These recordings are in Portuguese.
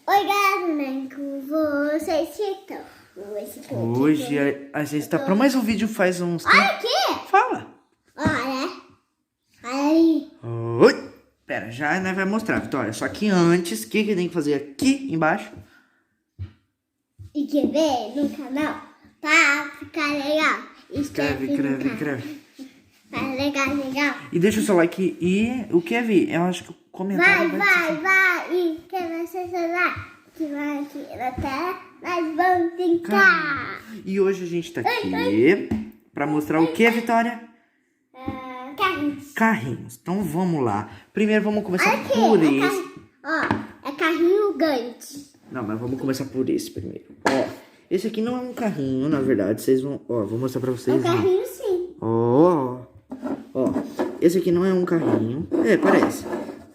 Oi, galera, com vocês estão? Hoje a gente tá pra mais um vídeo faz uns Olha tempos. aqui! Fala! Olha aí! Oi! Pera, já né, vai mostrar, Vitória. Só que antes, o que tem que fazer aqui embaixo? E quer ver no canal? Pra ficar legal. Inscreve. Pra legal. E deixa o seu like e o que é vir? Eu acho que o comentário Vai! E quer ver seu celular? Que vai aqui na tela, nós vamos brincar! E hoje a gente tá aqui pra mostrar o que, Vitória? Carrinhos. Carrinhos. Então vamos lá. Primeiro vamos começar Aqui, por esse. É carrinho grande. Não, mas vamos começar por esse primeiro. Ó, esse aqui não é um carrinho, na verdade. Vocês vão... Ó, vou mostrar pra vocês. É um carrinho sim. Ó, esse aqui não é um carrinho. É, parece.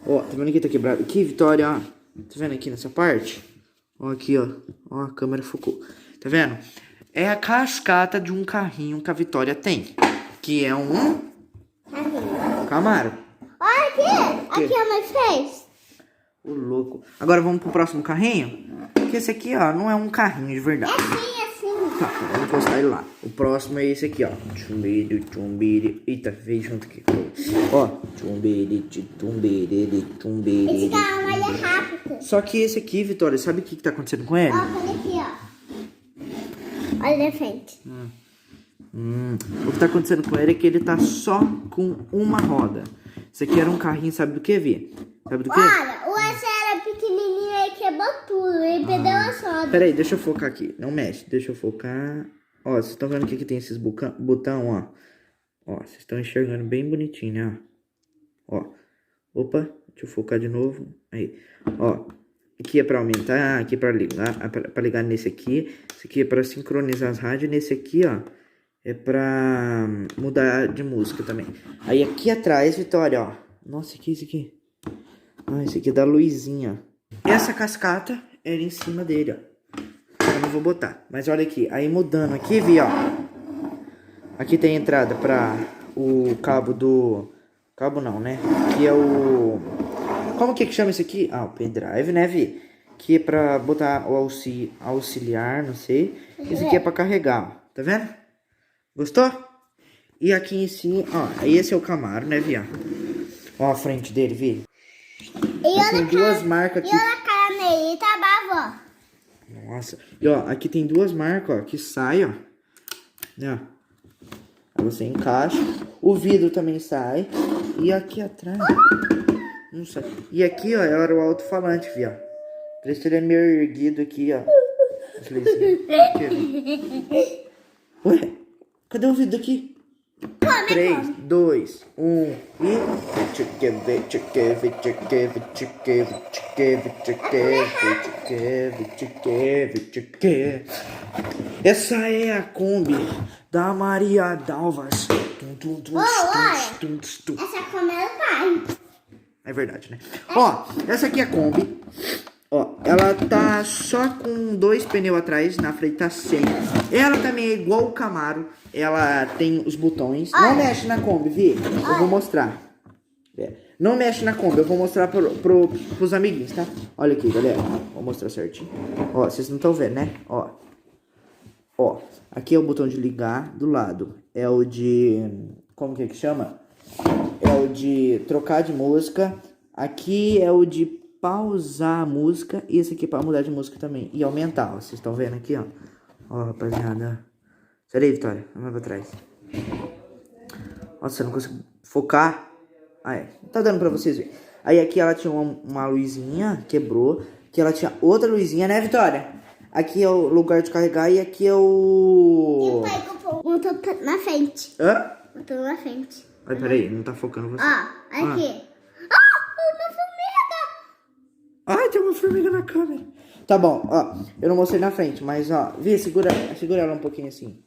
Ó, tá vendo que tá quebrado? Aqui, Vitória, ó. Tá vendo aqui nessa parte? Ó, aqui, ó. Ó, a câmera focou. Tá vendo? É a cascata de um carrinho que a Vitória tem. Que é um... Carrinho. Camaro. Olha aqui! Aqui a mãe fez. Ô, louco. Agora vamos pro próximo carrinho. Que esse aqui, ó, não é um carrinho de verdade. Assim. Tá, vamos encostar ele lá. O próximo é esse aqui, ó. Chumbiri. Eita, veio junto aqui. Ó, chumbiri. Esse carro é rápido. Só que esse aqui, Vitória, sabe o que tá acontecendo com ele? Ó, olha aqui, ó. Olha de frente. O que tá acontecendo com ele é que ele tá só com uma roda. Esse aqui era um carrinho, sabe do que, Vi? Sabe do que? Olha, o esse era pequenininho e quebrou tudo. Ele perdeu a roda. Peraí, deixa eu focar aqui. Não mexe, deixa eu focar. Ó, vocês estão vendo que aqui tem esses botão, ó. Ó, vocês estão enxergando bem bonitinho, né? Ó. Opa, deixa eu focar de novo. Aí. Ó. Aqui é pra aumentar, aqui é pra ligar, pra ligar nesse aqui. Esse aqui é pra sincronizar as rádios. Nesse aqui, ó, é pra mudar de música também. Aí aqui atrás, Vitória, ó. Nossa, o que é isso aqui? Ah, esse aqui é da luzinha. Essa cascata era em cima dele, ó. Eu não vou botar. Mas olha aqui. Aí mudando aqui, Vi, ó. Aqui tem entrada pra o cabo do... Cabo não, né? Aqui é o... Como que chama isso aqui? Ah, o pendrive, né, Vi? Que é pra botar o auxiliar, não sei. Isso aqui é pra carregar, ó. Tá vendo? Gostou? E aqui em cima, ó. Esse é o Camaro, né, Vi? Ó a frente dele, Vi. E tem duas marcas aqui. E olha a cara nele, tá bravo, ó. Nossa. E ó, aqui tem duas marcas, ó, que sai, ó. Ó. Aí você encaixa. O vidro também sai. E aqui atrás... Não sai. E aqui, ó, era o alto-falante, Vi, ó. Por isso ele é meio erguido aqui, ó. Ué, cadê o vidro aqui? 3, 2, 1 e... Essa é a Kombi da Maria Dalvas. Essa câmera é o pai. É verdade, né? Ó, essa aqui é a Kombi. Ó, ela tá só com 2 pneus atrás, na frente tá sem. Ela também é igual o Camaro. Ela tem os botões. Não mexe na Kombi, Vi. Eu vou mostrar. Não mexe na Kombi, eu vou mostrar pros amiguinhos, tá? Olha aqui, galera. Vou mostrar certinho. Ó, vocês não estão vendo, né? Ó. Ó, aqui é o botão de ligar. Do lado é o de... Como que chama? É o de trocar de música. Aqui é o de pausar a música. E esse aqui é pra mudar de música também. E aumentar, ó. Vocês estão vendo aqui, ó. Ó, rapaziada. Sai daí, Vitória. Vai mais pra trás. Nossa, eu não consigo focar. Ah, é. Tá dando pra vocês verem. Aí aqui ela tinha uma luzinha. Quebrou. Aqui ela tinha outra luzinha, né, Vitória? Aqui é o lugar de carregar. E aqui é o... E o pai botou na frente. Hã? Botou na frente. Ai, peraí. Não tá focando você. Ó, aqui. Uma formiga. Ai, tem uma formiga na câmera. Tá bom, ó. Eu não mostrei na frente, mas ó. Vi, segura ela um pouquinho assim.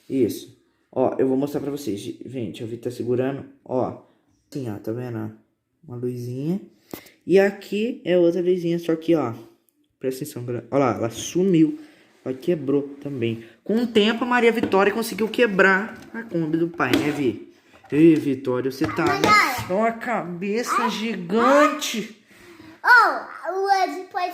Isso. Ó, eu vou mostrar pra vocês. Gente, a Vi tá segurando. Ó. Assim, ó. Tá vendo? Ó? Uma luzinha. E aqui é outra luzinha, só que, ó. Presta atenção, galera. Olha lá, ela sumiu. Ela quebrou também. Com o tempo, a Maria Vitória conseguiu quebrar a Kombi do pai, né, Vi? Ei, Vitória, você tá com uma cabeça gigante. Depois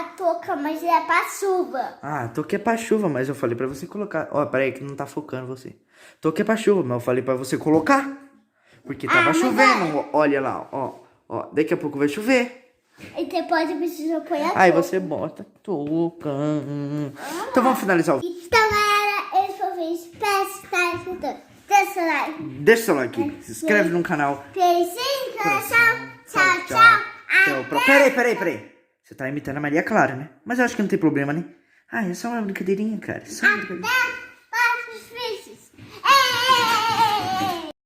a touca, mas é pra chuva. Ah, touca é pra chuva, mas eu falei pra você colocar. Ó, peraí que não tá focando você. Touca é pra chuva, mas eu falei pra você colocar. Porque tava mas chovendo. Olha lá, ó. Ó, daqui a pouco vai chover. E depois eu preciso pôr a Aí touca. você bota touca. Então vamos finalizar o vídeo. Então, galera, esse foi o vídeo. Espero que tá escutando. Deixa o like. Deixa o seu like, se inscreve no canal. Beijinho, coração. Tchau, tchau. Peraí. Você tá imitando a Maria Clara, né? Mas eu acho que não tem problema, né? Ah, é só uma brincadeirinha, cara. Só uma brincadeirinha.